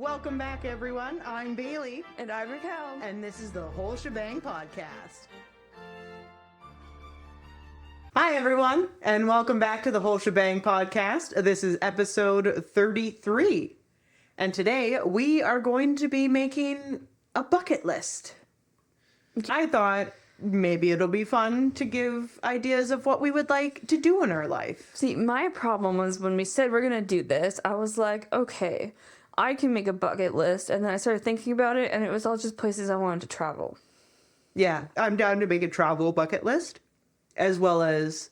Welcome back, everyone. I'm Bailey. And I'm Raquel. And this is the Whole Shebang Podcast. Hi, everyone, and welcome back to the Whole Shebang Podcast. This is episode 33. And today we are going to be making a bucket list. I thought maybe it'll be fun to give ideas of what we would like to do in our life. See, my problem was when we said we're going to do this, I was like, okay, I can make a bucket list. And then I started thinking about it, and it was all just places I wanted to travel. Yeah, I'm down to make a travel bucket list, as well as,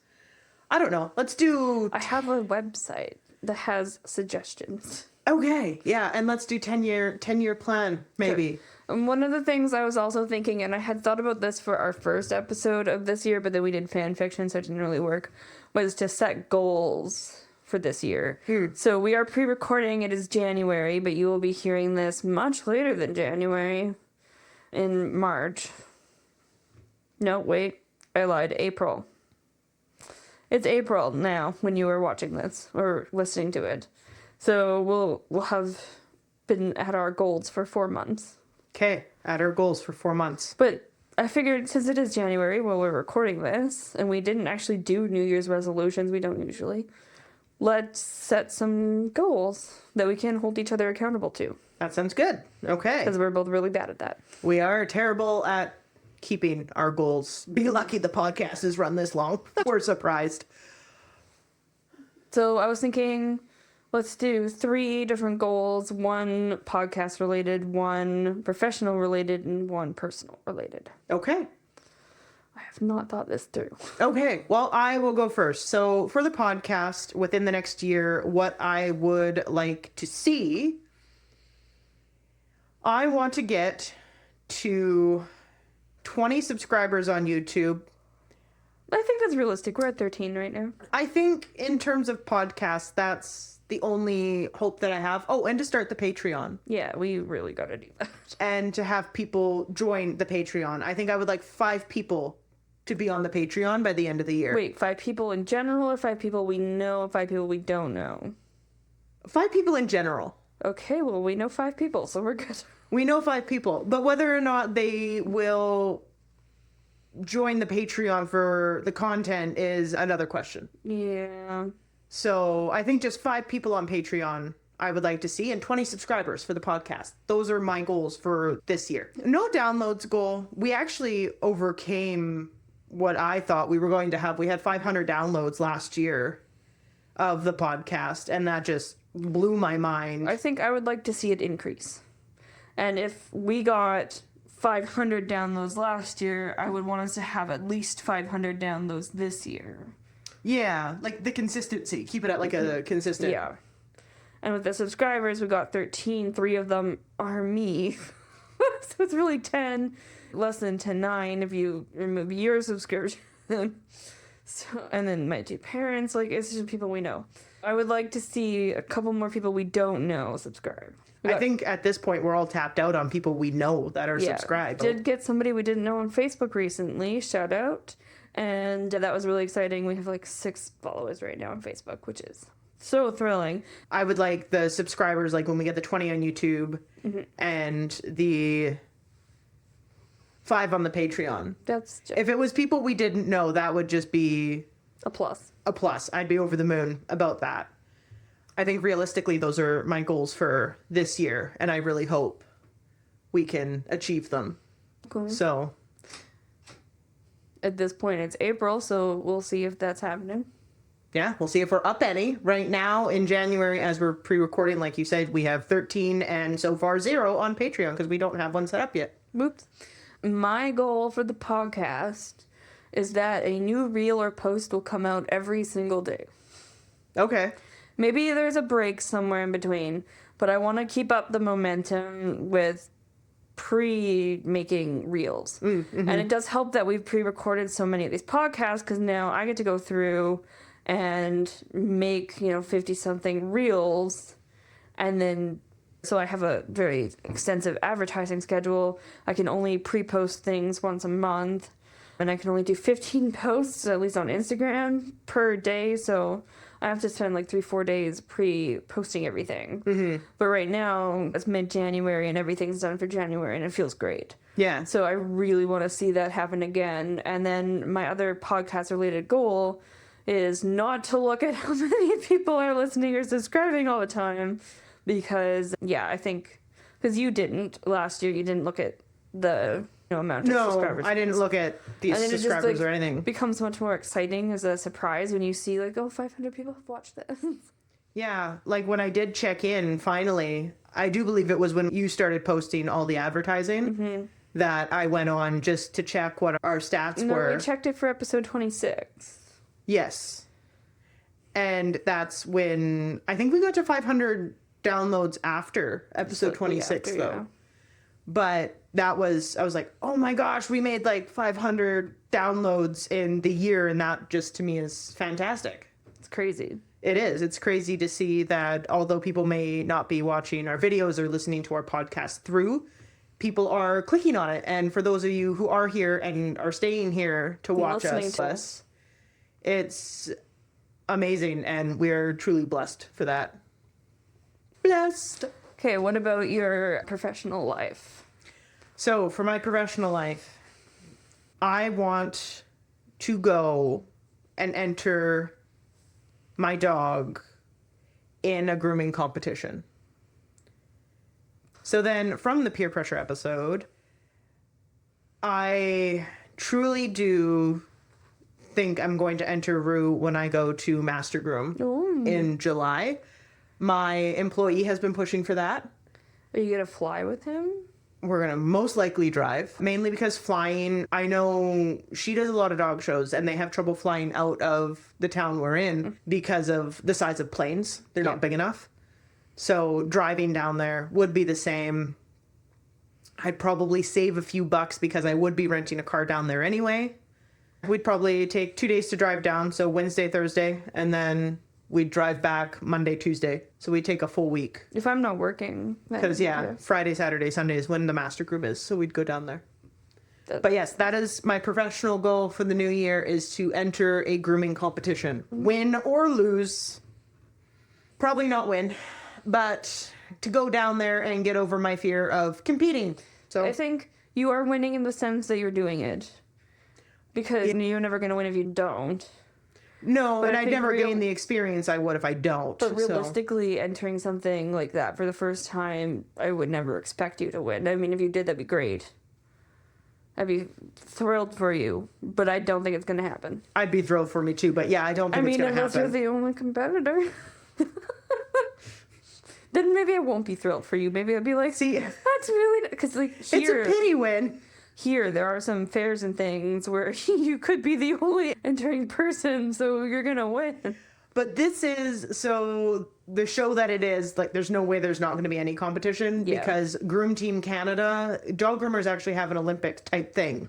I don't know, let's do... I have a website that has suggestions. Okay, yeah, and let's do 10-year plan, maybe. Sure. And one of the things I was also thinking, and I had thought about this for our first episode of this year, but then we did fan fiction, so it didn't really work, was to set goals for this year. So we are pre-recording. It is January, but you will be hearing this much later than January, in March. No, wait, I lied. April. It's April now when you are watching this or listening to it. So we'll have been at our goals for 4 months. Okay, at our goals for 4 months. But I figured since it is January while we're recording this, and we didn't actually do New Year's resolutions, we don't usually, let's set some goals that we can hold each other accountable to. That sounds good. Okay. Because we're both really bad at that. We are terrible at keeping our goals. Be lucky the podcast has run this long. We're surprised. So I was thinking, let's do 3 different goals, 1 podcast related, 1 professional related, and 1 personal related. Okay. I have not thought this through. Okay, well, I will go first. So for the podcast, within the next year, what I would like to see, I want to get to 20 subscribers on YouTube. I think that's realistic. We're at 13 right now. I think in terms of podcasts, that's the only hope that I have. Oh, and to start the Patreon. Yeah, we really got to do that. And to have people join the Patreon. I think I would like 5 people to be on the Patreon by the end of the year. Wait, 5 people in general or 5 people we know and 5 people we don't know? 5 people in general. Okay, well, we know 5 people, so we're good. We know 5 people, but whether or not they will join the Patreon for the content is another question. Yeah. So I think just 5 people on Patreon I would like to see, and 20 subscribers for the podcast. Those are my goals for this year. No downloads goal. We actually overcame what I thought we were going to have. We had 500 downloads last year of the podcast, and that just blew my mind. I think I would like to see it increase. And if we got 500 downloads last year, I would want us to have at least 500 downloads this year. Yeah, like the consistency. Keep it at like a consistent... Yeah. And with the subscribers, we got 13. 3 of them are me. So it's really 10. Less than 9 if you remove your subscription. So, and then my 2 parents, like, it's just people we know. I would like to see a couple more people we don't know subscribe. I think at this point we're all tapped out on people we know that are subscribed. Did get somebody we didn't know on Facebook recently. Shout out. And that was really exciting. We have like 6 followers right now on Facebook, which is so thrilling. I would like the subscribers, like when we get the 20 on YouTube and the 5 on the Patreon. That's just If it was people we didn't know, that would just be a plus. a plus. I'd be over the moon about that. I think realistically, those are my goals for this year, and I really hope we can achieve them. Cool. So, At this point, it's April, so we'll see if that's happening. yeah, we'll see if we're up any. Right now, in January, as we're pre-recording, like you said, we have 13 and so far 0 on Patreon because we don't have one set up yet. Whoops. My goal for the podcast is that a new reel or post will come out every single day. Okay. Maybe there's a break somewhere in between, but I want to keep up the momentum with pre-making reels. And it does help that we've pre-recorded so many of these podcasts because now I get to go through and make, 50-something reels, and then so I have a very extensive advertising schedule. I can only pre-post things once a month. And I can only do 15 posts, at least on Instagram, per day. So I have to spend like 3-4 days pre-posting everything. Mm-hmm. But right now, it's mid-January and everything's done for January and it feels great. Yeah. So I really want to see that happen again. And then my other podcast-related goal is not to look at how many people are listening or subscribing all the time. Because, yeah, I think... Because you didn't last year. You didn't look at the amount of subscribers. No, I didn't look at these subscribers just, like, or anything. Becomes much more exciting as a surprise when you see, like, 500 people have watched this. Yeah, like when I did check in, finally, I do believe it was when you started posting all the advertising that I went on just to check what our stats were. No, we checked it for episode 26. Yes. And that's when I think we got to 500 downloads after episode 26 though. Yeah. But that was, I was like, oh my gosh, we made like 500 downloads in the year, and that just to me is fantastic. It's crazy. It is. It's crazy to see that although people may not be watching our videos or listening to our podcast through, people are clicking on it. And for those of you who are here and are staying here to watch us, it's amazing, and we're truly blessed for that. Blessed. Okay, what about your professional life? So, for my professional life, I want to go and enter my dog in a grooming competition. So then, from the peer pressure episode, I truly do think I'm going to enter Rue when I go to Master Groom in July. My employee has been pushing that. Are you going to fly with him? We're going to most likely drive, mainly because flying, I know she does a lot of dog shows and they have trouble flying out of the town we're in because of the size of planes. They're not big enough. So driving down there would be the same. I'd probably save a few bucks because I would be renting a car down there anyway. We'd probably take 2 days to drive down, so Wednesday, Thursday, and then we'd drive back Monday, Tuesday. So we'd take a full week. If I'm not working. Because, Friday, Saturday, Sunday is when the Master Group is, so we'd go down there. But yes, that is my professional goal for the new year, is to enter a grooming competition. Win or lose. Probably not win, but to go down there and get over my fear of competing. So I think you are winning in the sense that you're doing it. Because you're never going to win if you don't. No, but and I'd never gain the experience I would if I don't. But realistically, entering something like that for the first time, I would never expect you to win. I mean, if you did, that'd be great. I'd be thrilled for you, but I don't think it's going to happen. I'd be thrilled for me too, but yeah, I don't think it's going to happen. Unless you're the only competitor. Then maybe I won't be thrilled for you. Maybe I'll be like, see, that's really... Because like here, it's a pity win. Here, there are some fairs and things where you could be the only entering person, so you're going to win. But this is, so the show that it is, like, there's no way there's not going to be any competition because Groom Team Canada, dog groomers actually have an Olympic type thing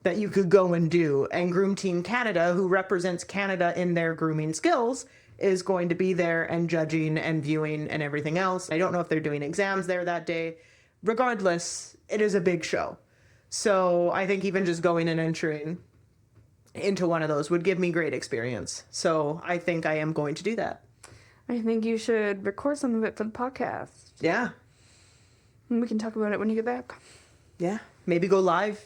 that you could go and do. And Groom Team Canada, who represents Canada in their grooming skills, is going to be there and judging and viewing and everything else. I don't know if they're doing exams there that day. Regardless, it is a big show. So I think even just going and entering into one of those would give me great experience. So I think I am going to do that. I think you should record some of it for the podcast. Yeah. And we can talk about it when you get back. Yeah. Maybe go live.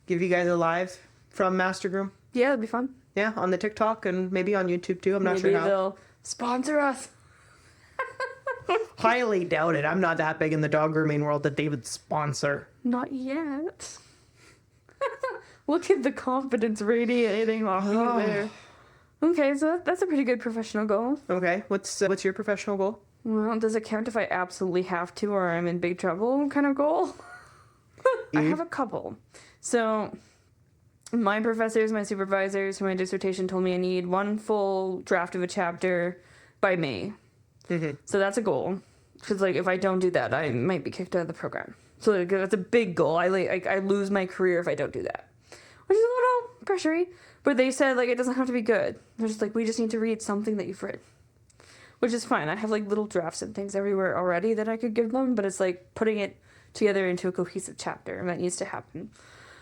Give you guys a live from Master Groom. Yeah, it'd be fun. Yeah, on the TikTok and maybe on YouTube too. I'm not sure how. Maybe they'll sponsor us. Highly doubt it. I'm not that big in the dog grooming world that they would sponsor. Not yet. Look at the confidence radiating off you there. Okay, so that's a pretty good professional goal. Okay, what's your professional goal? Well, does it count if I absolutely have to or I'm in big trouble kind of goal? I have a couple. So my professors, my supervisors for my dissertation told me I need one full draft of a chapter by May. Mm-hmm. So that's a goal. Because, like, if I don't do that, I might be kicked out of the program. So like, that's a big goal. I lose my career if I don't do that. Which is a little pressury. But they said, like, it doesn't have to be good. They're just like, we just need to read something that you've read. Which is fine. I have, like, little drafts and things everywhere already that I could give them. But it's, like, putting it together into a cohesive chapter. And that needs to happen.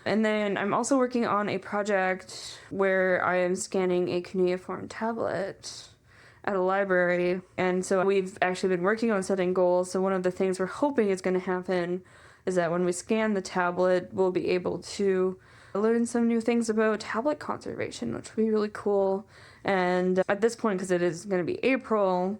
And then I'm also working on a project where I am scanning a cuneiform tablet at a library. And so we've actually been working on setting goals. So one of the things we're hoping is going to happen is that when we scan the tablet, we'll be able to learn some new things about tablet conservation, which would be really cool. And at this point, because it is going to be April,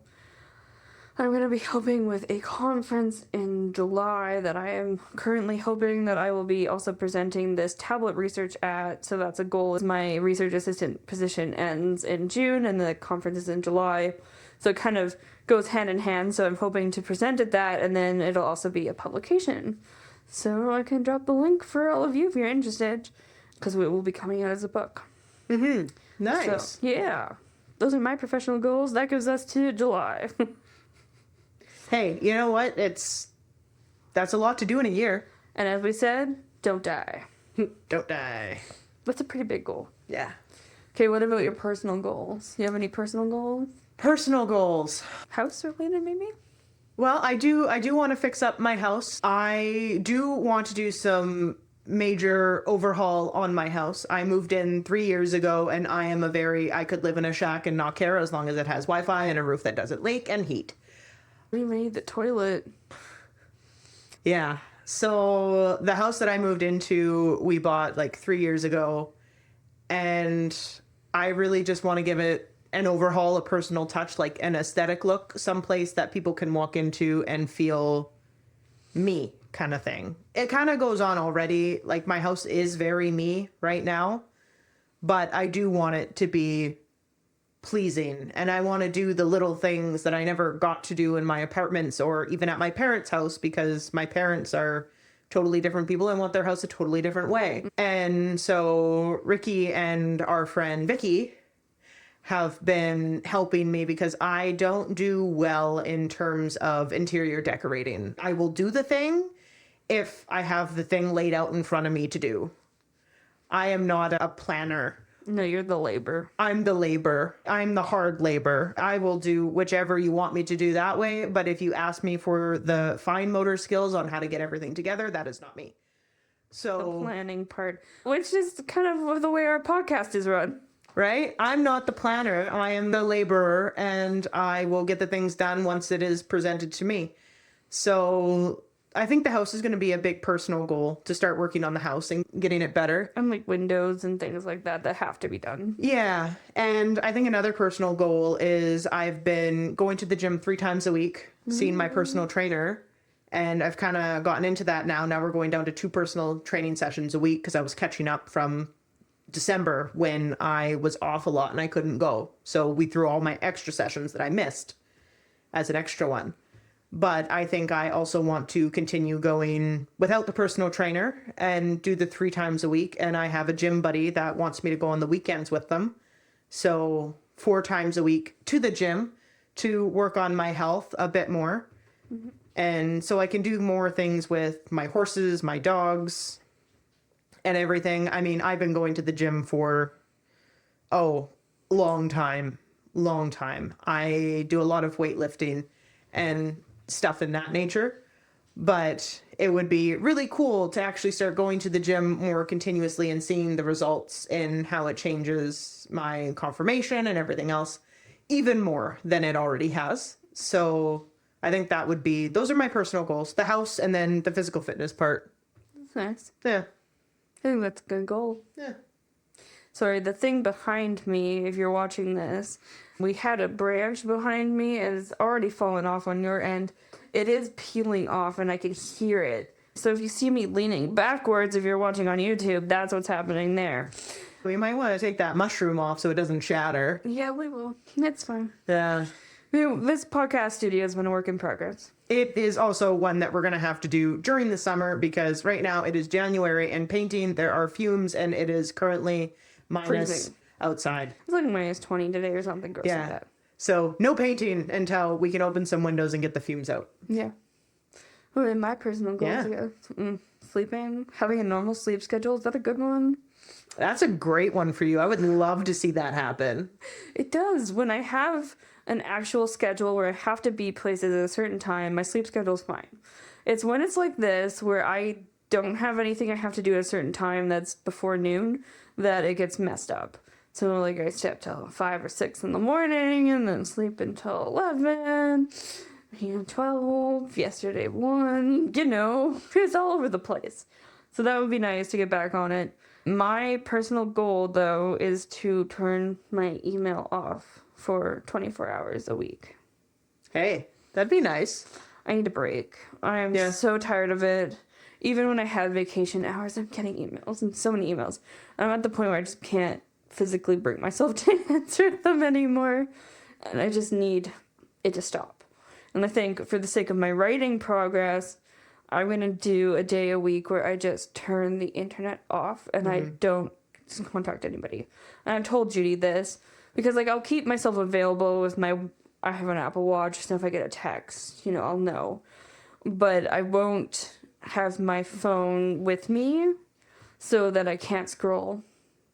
I'm going to be helping with a conference in July that I am currently hoping that I will be also presenting this tablet research at. So that's a goal. My research assistant position ends in June and the conference is in July. So it kind of goes hand in hand. So I'm hoping to present at that, and then it'll also be a publication. So I can drop the link for all of you if you're interested, because it will be coming out as a book. Mm-hmm. Nice. So, yeah. Those are my professional goals. That gives us to July. Hey, you know what? That's a lot to do in a year. And as we said, don't die. Don't die. That's a pretty big goal. Yeah. Okay, what about your personal goals? You have any personal goals? Personal goals. House related, maybe? Well, I do want to fix up my house. I do want to do some major overhaul on my house. I moved in 3 years ago, and I could live in a shack and not care as long as it has Wi-Fi and a roof that doesn't leak and heat. Remade the toilet. Yeah. So the house that I moved into, we bought like 3 years ago, and I really just want to give it an overhaul, a personal touch, like an aesthetic look, someplace that people can walk into and feel me kind of thing. It kind of goes on already. Like, my house is very me right now, but I do want it to be pleasing, and I want to do the little things that I never got to do in my apartments or even at my parents' house, because my parents are totally different people and want their house a totally different way. And so Ricky and our friend Vicky have been helping me, because I don't do well in terms of interior decorating. I will do the thing if I have the thing laid out in front of me to do. I am not a planner. No, you're the labor. I'm the labor. I'm the hard labor. I will do whichever you want me to do that way. But if you ask me for the fine motor skills on how to get everything together, that is not me. So The planning part, which is kind of the way our podcast is run. Right? I'm not the planner. I am the laborer, and I will get the things done once it is presented to me. So I think the house is going to be a big personal goal, to start working on the house and getting it better. And like windows and things like that have to be done. Yeah. And I think another personal goal is I've been going to the gym 3 times a week, seeing my personal trainer. And I've kind of gotten into that now. Now we're going down to 2 personal training sessions a week, because I was catching up from December when I was off a lot and I couldn't go. So we threw all my extra sessions that I missed as an extra one. But I think I also want to continue going without the personal trainer and do the 3 times a week. And I have a gym buddy that wants me to go on the weekends with them. So 4 times a week to the gym to work on my health a bit more. Mm-hmm. And so I can do more things with my horses, my dogs, and everything. I mean, I've been going to the gym for, long time. I do a lot of weightlifting and stuff in that nature, but it would be really cool to actually start going to the gym more continuously and seeing the results in how it changes my conformation and everything else even more than it already has. So I think those are my personal goals, the house and then the physical fitness part. That's nice. Yeah. I think that's a good goal. Yeah. Sorry, the thing behind me, if you're watching this, we had a branch behind me and it's already fallen off on your end. It is peeling off and I can hear it. So if you see me leaning backwards, if you're watching on YouTube, that's what's happening there. We might want to take that mushroom off so it doesn't shatter. Yeah, we will. It's fine. Yeah. This podcast studio has been a work in progress. It is also one that we're going to have to do during the summer, because right now it is January and painting, there are fumes, and it is currently minus freezing outside. It's like minus 20 today or something gross like that. So no painting until we can open some windows and get the fumes out. Yeah. Well, in my personal goals, sleeping, having a normal sleep schedule, is that a good one? That's a great one for you. I would love to see that happen. It does. When I have an actual schedule where I have to be places at a certain time, my sleep schedule's fine. It's when it's like this, where I don't have anything I have to do at a certain time that's before noon, that it gets messed up. So, like, I stay up till 5 or 6 in the morning and then sleep until 11, 12, yesterday 1, it's all over the place. So that would be nice to get back on it. My personal goal, though, is to turn my email off for 24 hours a week. Hey, that'd be nice. I need a break. I'm so tired of it. Even when I had vacation hours, I'm getting emails and so many emails. I'm at the point where I just can't physically bring myself to answer them anymore. And I just need it to stop. And I think for the sake of my writing progress, I'm going to do a day a week where I just turn the internet off and I don't contact anybody. And I've told Judy this because, like, I'll keep myself available with I have an Apple Watch, so if I get a text, I'll know. But I won't have my phone with me so that I can't scroll.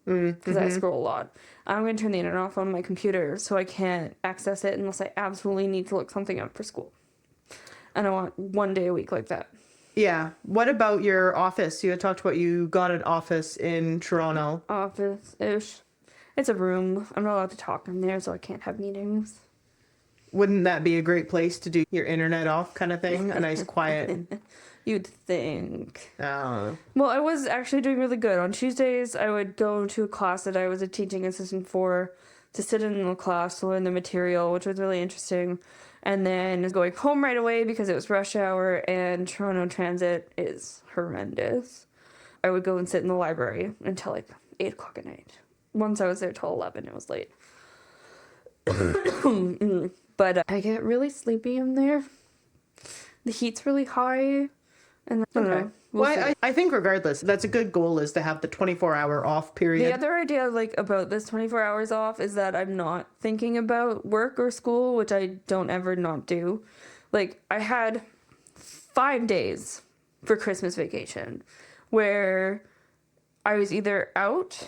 Because I scroll a lot. I'm going to turn the internet off on my computer so I can't access it unless I absolutely need to look something up for school. And I want one day a week like that. Yeah. What about your office? You had talked about you got an office in Toronto. Office-ish. It's a room. I'm not allowed to talk in there, so I can't have meetings. Wouldn't that be a great place to do your internet off kind of thing? A nice quiet... You'd think. Oh. Well, I was actually doing really good. On Tuesdays, I would go to a class that I was a teaching assistant for to sit in the class to learn the material, which was really interesting. And then going home right away because it was rush hour and Toronto Transit is horrendous. I would go and sit in the library until like 8 o'clock at night. Once I was there till 11, it was late. But I get really sleepy in there. The heat's really high. And I don't know. I think regardless, that's a good goal is to have the 24-hour off period. The other idea about this 24 hours off is that I'm not thinking about work or school, which I don't ever not do. Like, I had 5 days for Christmas vacation where I was either out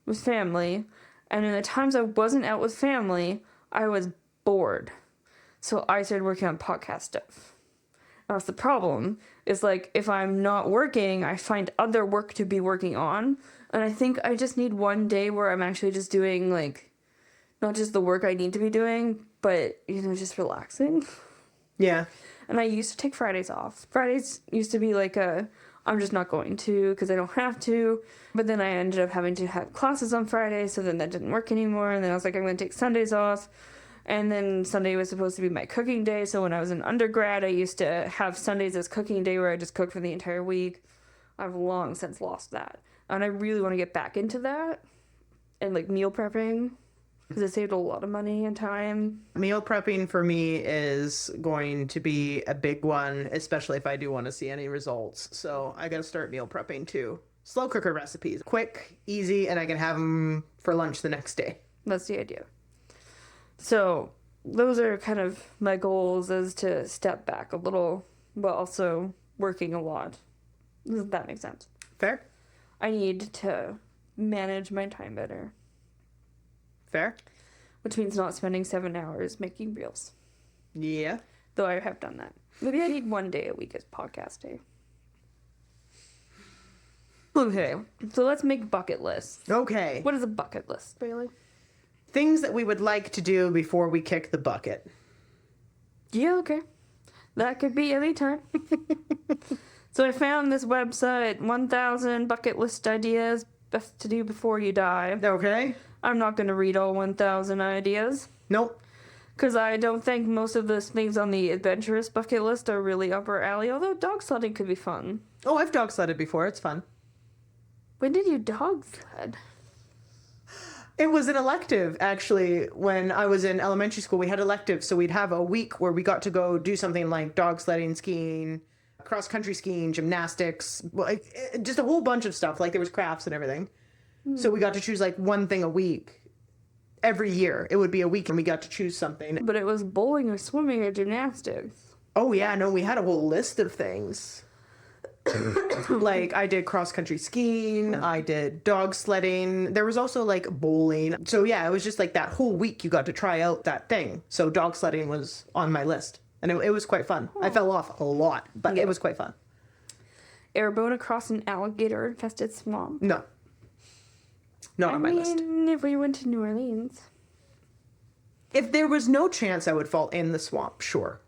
with family, and in the times I wasn't out with family, I was bored. So I started working on podcast stuff. That's the problem, is like, if I'm not working, I find other work to be working on. And I think I just need one day where I'm actually just doing, like, not just the work I need to be doing, but, just relaxing. Yeah. And I used to take Fridays off. Fridays used to be like I'm just not going to because I don't have to. But then I ended up having to have classes on Fridays, so then that didn't work anymore. And then I was like, I'm going to take Sundays off. And then Sunday was supposed to be my cooking day. So when I was in undergrad, I used to have Sundays as cooking day where I just cooked for the entire week. I've long since lost that. And I really want to get back into that. And like meal prepping. Because it saved a lot of money and time. Meal prepping for me is going to be a big one, especially if I do want to see any results. So I got to start meal prepping too. Slow cooker recipes. Quick, easy, and I can have them for lunch the next day. That's the idea. So those are kind of my goals, is to step back a little, but also working a lot. Does that make sense? Fair. I need to manage my time better. Fair. Which means not spending 7 hours making reels. Yeah. Though I have done that. Maybe I need one day a week as podcast day. Okay, so let's make bucket lists. Okay. What is a bucket list, Bailey? Things that we would like to do before we kick the bucket. Yeah, okay. That could be any time. So I found this website, 1,000 bucket list ideas best to do before you die. Okay. I'm not going to read all 1,000 ideas. Nope. Because I don't think most of the things on the adventurous bucket list are really up our alley, although dog sledding could be fun. Oh, I've dog sledded before. It's fun. When did you dog sled? It was an elective, actually. When I was in elementary school, we had electives, so we'd have a week where we got to go do something like dog sledding, skiing, cross-country skiing, gymnastics, just a whole bunch of stuff. Like, there was crafts and everything. So we got to choose, like, one thing a week. Every year. It would be a week, and we got to choose something. But it was bowling or swimming or gymnastics. Oh, yeah, no, we had a whole list of things. Like, I did cross-country skiing, I did dog sledding, there was also, like, bowling. So, yeah, it was just, like, that whole week you got to try out that thing. So dog sledding was on my list, and it was quite fun. I fell off a lot, but it was quite fun. Airboat across an alligator-infested swamp. No. Not on my list. If we went to New Orleans. If there was no chance I would fall in the swamp, sure.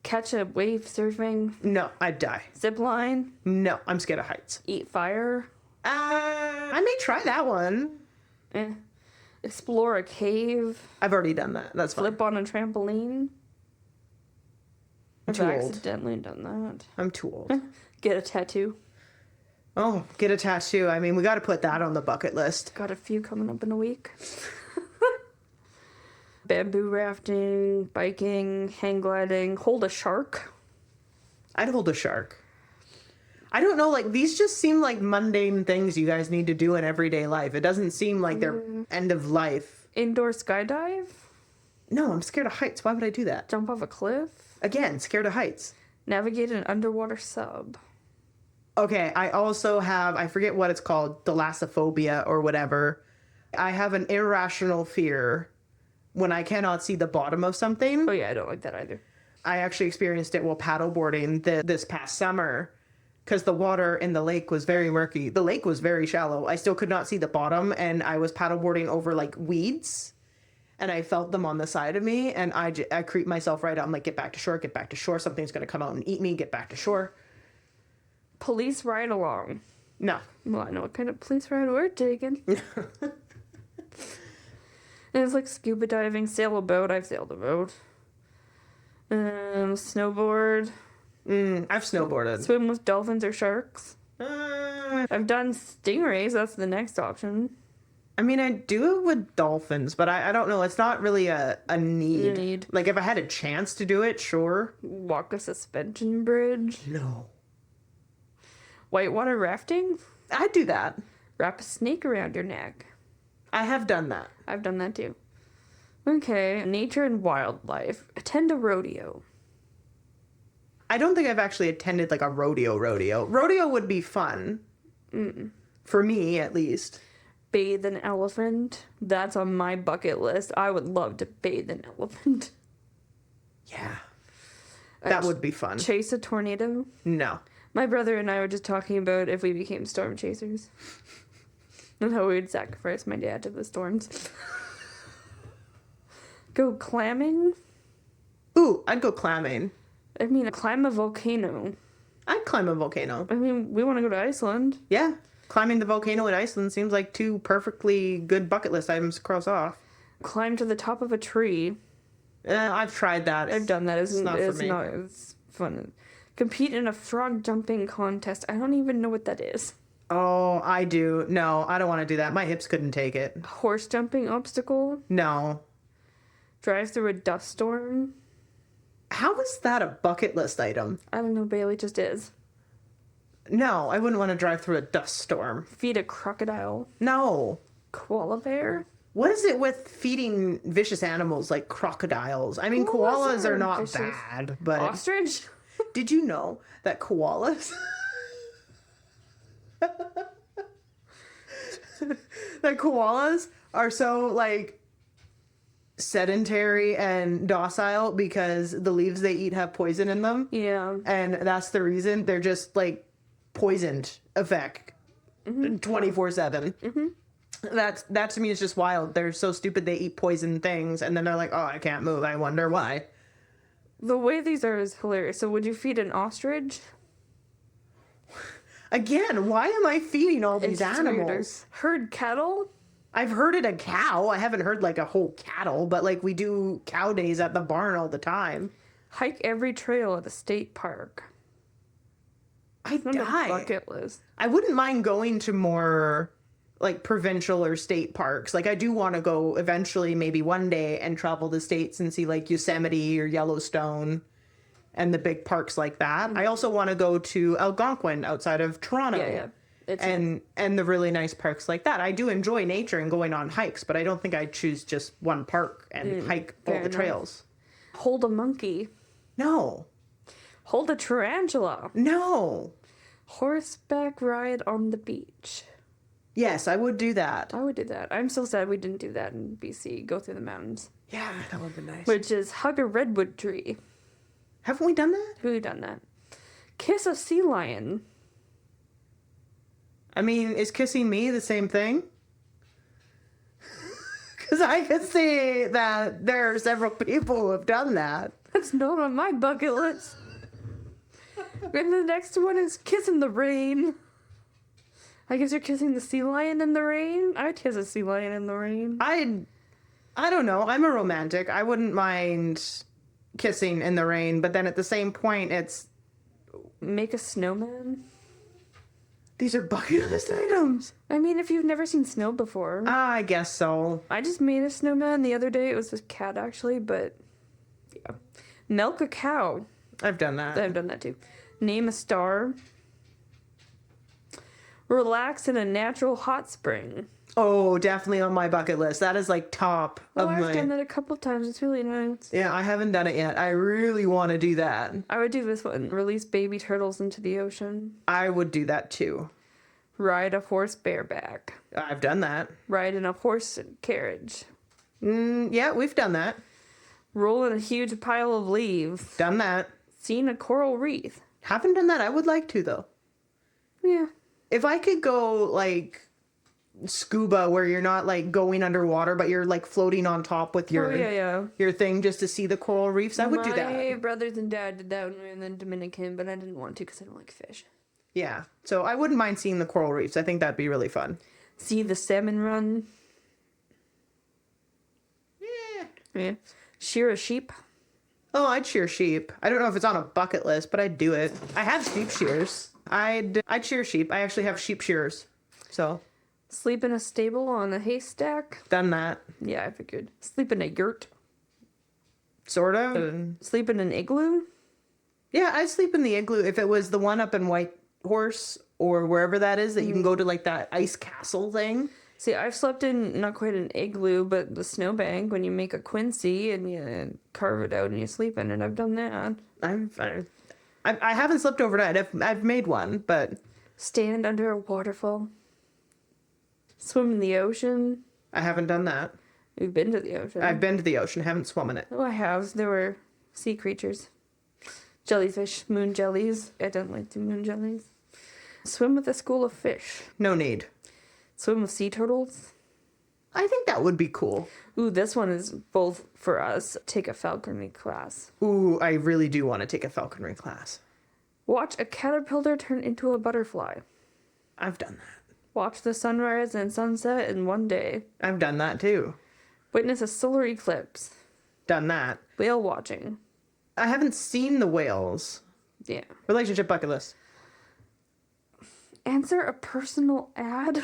Catch a wave surfing. No, I'd die. Zip line. No, I'm scared of heights. Eat fire. I may try that one. Explore a cave. I've already done that. That's fine. Flip on a trampoline. I'm too I've old. accidentally done that. I'm too old. Get a tattoo. Oh, get a tattoo. I mean, we got to put that on the bucket list. Got a few coming up in a week. Bamboo rafting, biking, hang gliding, hold a shark. I'd hold a shark. I don't know, like, these just seem like mundane things you guys need to do in everyday life. It doesn't seem like they're end of life. Indoor skydive. No, I'm scared of heights. Why would I do that? Jump off a cliff. Again, scared of heights. Navigate an underwater sub. Okay, I also have, I forget what it's called, thalassophobia or whatever. I have an irrational fear when I cannot see the bottom of something. Oh yeah, I don't like that either. I actually experienced it while paddleboarding this past summer because the water in the lake was very murky. The lake was very shallow. I still could not see the bottom, and I was paddleboarding over like weeds, and I felt them on the side of me, and I creeped myself right out. I'm like, get back to shore, get back to shore. Something's going to come out and eat me. Get back to shore. Police ride along. No. Well, I know what kind of police ride we're taking. And it's like scuba diving, sail a boat. I've sailed a boat. Snowboard. I've snowboarded. Swim with dolphins or sharks. I I've done stingrays. That's the next option. mean, I do it with dolphins, but I don't know. It's not really a need. Need. Like, if I had a chance to do it, sure. Walk a suspension bridge. No. Whitewater rafting. I'd do that. Wrap a snake around your neck. I have done that. I've done that too. Okay. Nature and wildlife. Attend a rodeo. I don't think I've actually attended like a rodeo. Rodeo would be fun. For me, at least. Bathe an elephant. That's on my bucket list. I would love to bathe an elephant. Yeah. That would be fun. Chase a tornado. No. My brother and I were just talking about if we became storm chasers. And how we would sacrifice my dad to the storms. Go clamming? Ooh, I'd go clamming. I mean, climb a volcano. I'd climb a volcano. I mean, we want to go to Iceland. Yeah. Climbing the volcano in Iceland seems like two perfectly good bucket list items to cross off. Climb to the top of a tree. I've tried that. I've done that. It's not for me. It's fun. Compete in a frog jumping contest. I don't even know what that is. Oh, I do. No, I don't want to do that. My hips couldn't take it. Horse jumping obstacle. No. Drive through a dust storm. How is that a bucket list item? I don't know, Bailey just is. No, I wouldn't want to drive through a dust storm. Feed a crocodile. No. Koala bear. What is it with feeding vicious animals like crocodiles? I mean, koalas are not vicious. bad, but Ostrich. did you know that koalas that koalas are so like sedentary and docile because the leaves they eat have poison in them? Yeah. And that's the reason they're just like poisoned effect 24/7. That to me is just wild. They're so stupid they eat poison things and then they're like, oh, I can't move. I wonder why. The way these are is hilarious. So would you feed an ostrich? Again, why am I feeding all these It's animals? weirder. Herd cattle? I've herded a cow. I haven't heard like a whole cattle, but like we do cow days at the barn all the time. Hike every trail at a state park. I'd On the die. bucket list. I wouldn't mind going to more like provincial or state parks. Like I do want to go eventually, maybe one day, and travel the states and see like Yosemite or Yellowstone and the big parks like that. I also want to go to Algonquin outside of Toronto. Yeah. It's And the really nice parks like that. I do enjoy nature and going on hikes, but I don't think I'd choose just one park and hike all fair the enough. trails. hold a monkey. No. Hold a tarantula. No. Horseback ride on the beach. Yes, I would do that. I would do that. I'm so sad we didn't do that in BC. Go through the mountains. Yeah, that would be nice. Which is hug a redwood tree. Haven't we done that? Who done that? Kiss a sea lion. I mean, is kissing me the same thing? Because I can see that there are several people who have done that. That's not on my bucket list. And the next one is kiss in the rain. I guess you're kissing the sea lion in the rain? I'd kiss a sea lion in the rain. I don't know. I'm a romantic. I wouldn't mind kissing in the rain, but then at the same point, it's... Make a snowman? These are bucket list items. I mean, if you've never seen snow before. I guess so. I just made a snowman the other day. It was a cat, actually, but... Yeah. Milk a cow. I've done that. I've done that, too. Name a star. Relax in a natural hot spring. Oh, definitely on my bucket list. That is like top Oh, of I've my... done that a couple times. It's really nice. Yeah, I haven't done it yet. I really want to do that. I would do this one. Release baby turtles into the ocean. I would do that too. Ride a horse bareback. I've done that. Ride in a horse carriage. Yeah, we've done that. Roll in a huge pile of leaves. Done that. Seen a coral wreath. Haven't done that. I would like to, though. Yeah. If I could go, like, scuba, where you're not, like, going underwater, but you're, like, floating on top with your your thing just to see the coral reefs, I would do that. My brothers and dad did that when we were in the Dominican, but I didn't want to because I don't like fish. Yeah. So I wouldn't mind seeing the coral reefs. I think that'd be really fun. See the salmon run. Yeah. Yeah. Shear a sheep. Oh, I'd shear sheep. I don't know if it's on a bucket list, but I'd do it. I have sheep shears. I'd shear sheep. I actually have sheep shears. So, Sleep in a stable on a haystack. done that. Yeah, I figured. Sleep in a yurt. Sort of. Sleep in an igloo. Yeah, I'd sleep in the igloo if it was the one up in White Horse or wherever that is that you can go to, like, that ice castle thing. See, I've slept in not quite an igloo, but the snowbank when you make a quincy and you carve it out and you sleep in it. I've done that. I haven't slept overnight. I've made one, but Stand under a waterfall. Swim in the ocean. I haven't done that. We've been to the ocean. I've been to the ocean, haven't swum in it. Oh, I have. There were sea creatures. Jellyfish, moon jellies. I don't like the moon jellies. Swim with a school of fish. No need. Swim with sea turtles. I think that would be cool. Ooh, this one is both for us. Take a falconry class. Ooh, I really do want to take a falconry class. Watch a caterpillar turn into a butterfly. I've done that. Watch the sunrise and sunset in one day. I've done that too. Witness a solar eclipse. Done that. Whale watching. I haven't seen the whales. Yeah. Relationship bucket list. Answer a personal ad.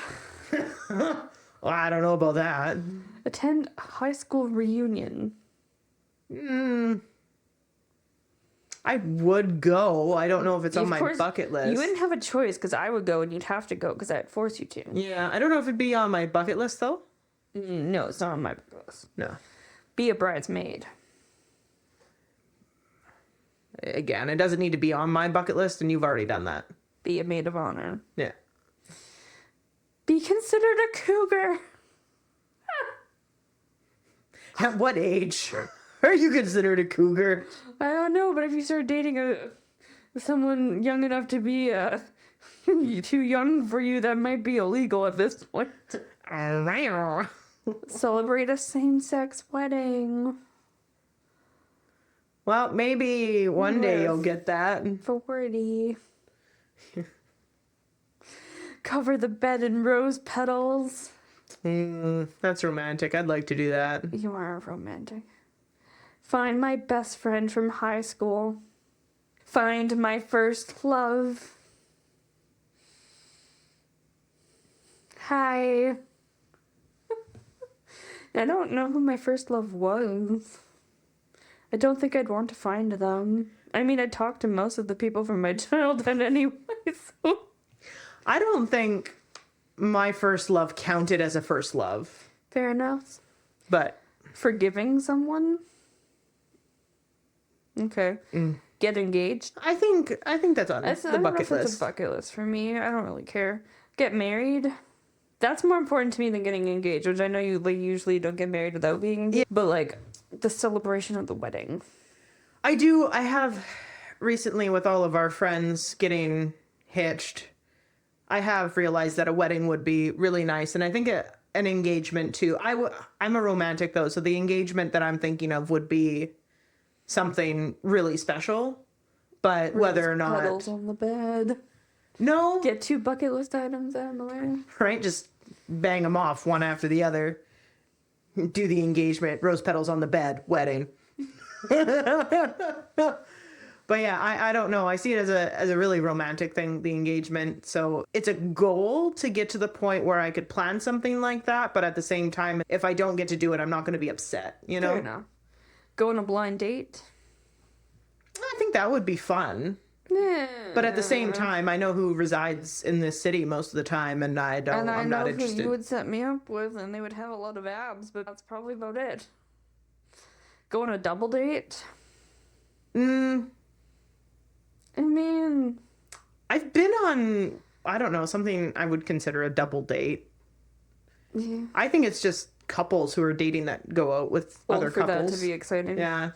Well, I don't know about that. Attend a high school reunion. I would go. I don't know if it's on Of my course, bucket list. You wouldn't have a choice because I would go and you'd have to go because I'd force you to. Yeah, I don't know if it'd be on my bucket list though. No, it's not on my list. No. Be a bridesmaid. Again, it doesn't need to be on my bucket list, and you've already done that. Be a maid of honor. Yeah. Be considered a cougar. At what age are you considered a cougar? I don't know, but if you start dating someone young enough to be too young for you, that might be illegal at this point. Celebrate a same-sex wedding. Well, maybe one day you'll get that. 40. Cover the bed in rose petals. That's romantic. I'd like to do that. You are romantic. Find my best friend from high school. Find my first love. Hi. I don't know who my first love was. I don't think I'd want to find them. I mean, I'd talk to most of the people from my childhood anyway, so... I don't think my first love counted as a first love. Fair enough. But Forgiving someone? Okay. Get engaged? I think that's on the bucket list. It's a bucket list for me. I don't really care. Get married? That's more important to me than getting engaged, which I know you usually don't get married without being engaged. Yeah. But, like, the celebration of the wedding. I have recently with all of our friends getting hitched. I have realized that a wedding would be really nice, and I think an engagement too. I'm a romantic though, so the engagement that I'm thinking of would be something really special. But whether or not, Puddles on the bed. no, Get 2 bucket list items out of the way. right? Just bang them off one after the other. Do the engagement, rose petals on the bed, wedding. But yeah, I don't know. I see it as a really romantic thing, the engagement. So it's a goal to get to the point where I could plan something like that. But at the same time, if I don't get to do it, I'm not going to be upset, you know? Fair enough. Go on a blind date. I think that would be fun. Yeah. But at the same time, I know who resides in this city most of the time, and I'm not who interested. you would set me up with, and they would have a lot of abs, but that's probably about it. Go on a double date. I mean, I've been on, I don't know, something I would consider a double date. yeah. I think it's just couples who are dating that go out with other for couples. that to be exciting. Yeah.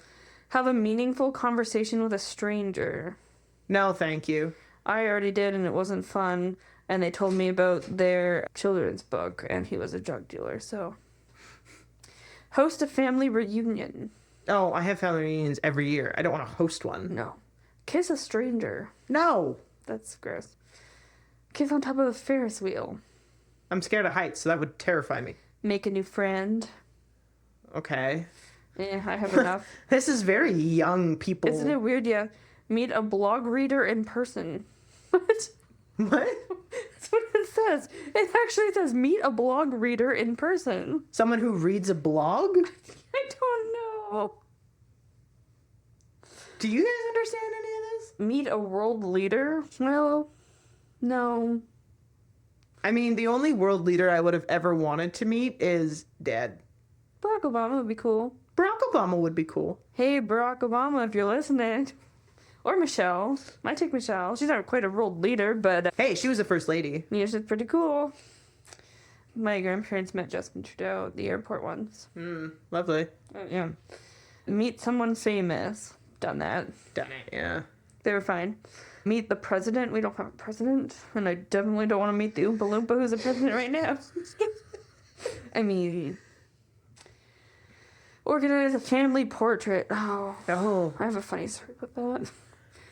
Have a meaningful conversation with a stranger. No, thank you. I already did, and it wasn't fun. And they told me about their children's book, and he was a drug dealer, so. Host a family reunion. Oh, I have family reunions every year. I don't want to host one. No. Kiss a stranger. No. That's gross. Kiss on top of a Ferris wheel. I'm scared of heights, so that would terrify me. Make a new friend. Okay. Yeah, I have enough. This is very young people. Isn't it weird? Yeah. Meet a blog reader in person. What? What? That's what it says. It actually says meet a blog reader in person. Someone who reads a blog? I don't know. Do you guys understand any of this? Meet a world leader? Well, no. I mean, the only world leader I would have ever wanted to meet is Dad. Barack Obama would be cool. Barack Obama would be cool. Hey, Barack Obama, if you're listening. Or Michelle. Might take Michelle. She's not quite a world leader, but Hey, she was the first lady. yeah, she's pretty cool. My grandparents met Justin Trudeau at the airport once. Lovely. Yeah. Meet someone famous. Done that. Done it, yeah. They were fine. Meet the president. We don't have a president. And I definitely don't want to meet the Oompa Loompa who's the president right now. I mean... Organize a family portrait. Oh, I have a funny story about that.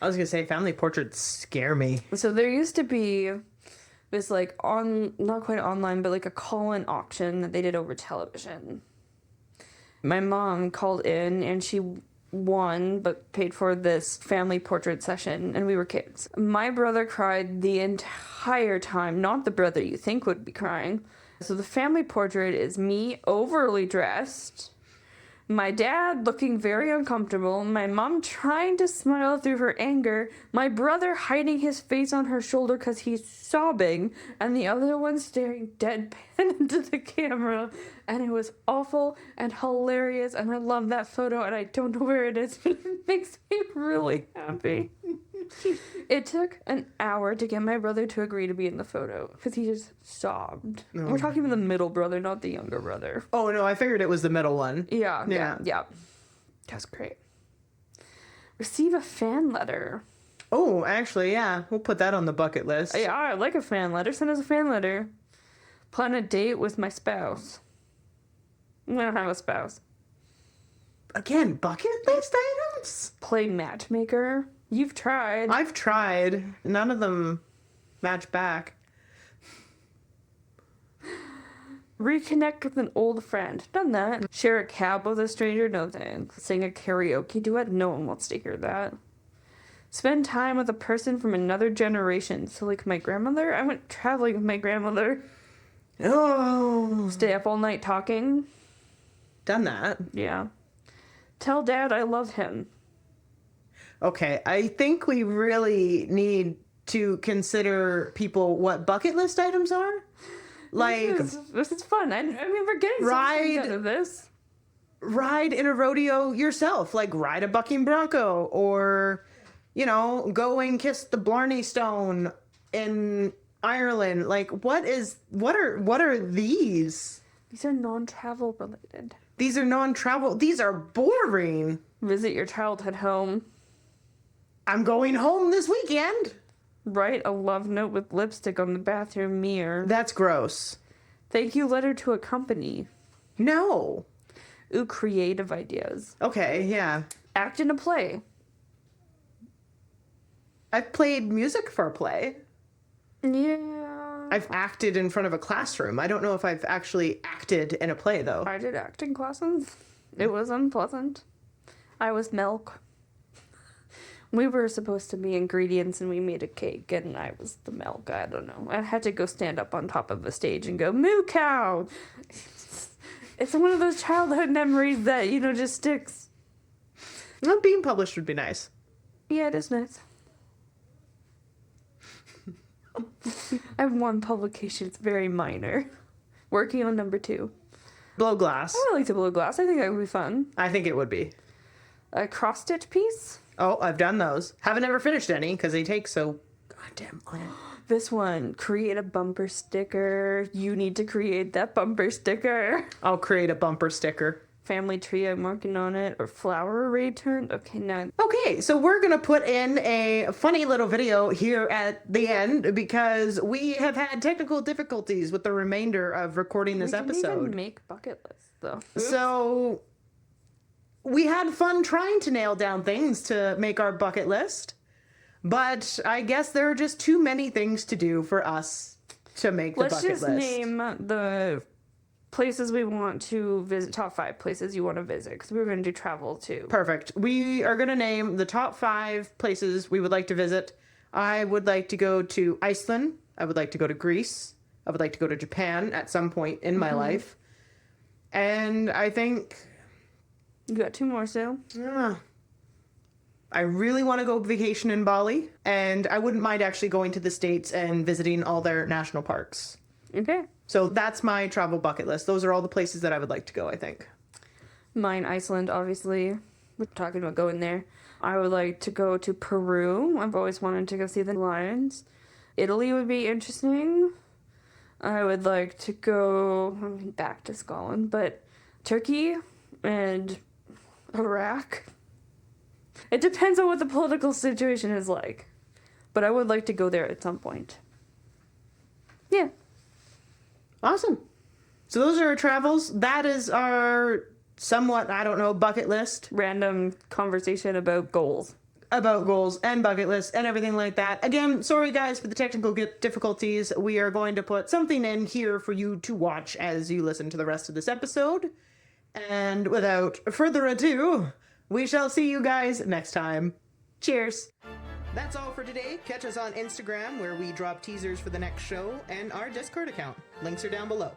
I was gonna say family portraits scare me. So there used to be this like not quite online, but like a call-in auction that they did over television. My mom called in and she won, but paid for this family portrait session, and we were kids. My brother cried the entire time, not the brother you think would be crying. So the family portrait is me overly dressed, my dad looking very uncomfortable, my mom trying to smile through her anger, my brother hiding his face on her shoulder because he's sobbing, and the other one staring deadpan into the camera. And it was awful and hilarious, and I love that photo, and I don't know where it is, but it makes me really happy. It took an hour to get my brother to agree to be in the photo because he just sobbed. We're talking about the middle brother, not the younger brother. Oh no, I figured it was the middle one. Yeah. That's great. Receive a fan letter. Oh, actually, yeah. We'll put that on the bucket list. Yeah, I like a fan letter. Send us a fan letter. Plan a date with my spouse. I don't have a spouse. Again, bucket list items? Play matchmaker. You've tried. I've tried. None of them match back. Reconnect with an old friend. Done that. Share a cab with a stranger. No thanks. Sing a karaoke duet. No one wants to hear that. Spend time with a person from another generation. So like my grandmother. I went traveling with my grandmother. Oh. Stay up all night talking. Done that. Yeah. Tell Dad I love him. Okay, I think we really need to consider people what bucket list items are. Like, this is fun. I mean, we're getting something out of this. Ride in a rodeo yourself. Like, ride a bucking bronco. Or, you know, go and kiss the Blarney Stone in Ireland. Like, what are these? These are non-travel related. These are non-travel. These are boring. Visit your childhood home. I'm going home this weekend. Write a love note with lipstick on the bathroom mirror. That's gross. Thank you letter to a company. No. Ooh, creative ideas. Okay, yeah. Act in a play. I've played music for a play. Yeah. I've acted in front of a classroom. I don't know if I've actually acted in a play, though. I did acting classes. It was unpleasant. I was milk. We were supposed to be ingredients and we made a cake and I was the milk. I don't know. I had to go stand up on top of the stage and go, moo cow! It's one of those childhood memories that, just sticks. Well, being published would be nice. Yeah, it is nice. I have one publication. It's very minor. Working on number 2. Blow glass. I would like to blow glass. I think that would be fun. I think it would be. A cross-stitch piece? Oh, I've done those. Haven't ever finished any because they take so goddamn long. This one, create a bumper sticker. You need to create that bumper sticker. I'll create a bumper sticker. Family tree, I'm working on it. Or flower array turned. Okay, now. Okay, so we're going to put in a funny little video here at the end because we have had technical difficulties with the remainder of recording this We didn't episode. even make bucket lists, though. So we had fun trying to nail down things to make our bucket list, but I guess there are just too many things to do for us to make the Let's bucket just list. name the places we want to visit, top 5 places you want to visit, because we're going to do travel too. Perfect. We are going to name the top 5 places we would like to visit. I would like to go to Iceland. I would like to go to Greece. I would like to go to Japan at some point in my life. And I think You got 2 more still? I really want to go vacation in Bali. And I wouldn't mind actually going to the States and visiting all their national parks. Okay. So that's my travel bucket list. Those are all the places that I would like to go, I think. Mine, Iceland, obviously. We're talking about going there. I would like to go to Peru. I've always wanted to go see the lions. Italy would be interesting. I would like to go back to Scotland, but Turkey and Iraq. It depends on what the political situation is like. But I would like to go there at some point. Yeah. Awesome. So those are our travels. That is our somewhat, bucket list. Random conversation about goals. About goals and bucket lists and everything like that. Again, sorry guys for the technical difficulties. We are going to put something in here for you to watch as you listen to the rest of this episode. And without further ado, we shall see you guys next time. Cheers. That's all for today. Catch us on Instagram where we drop teasers for the next show and our Discord account. Links are down below.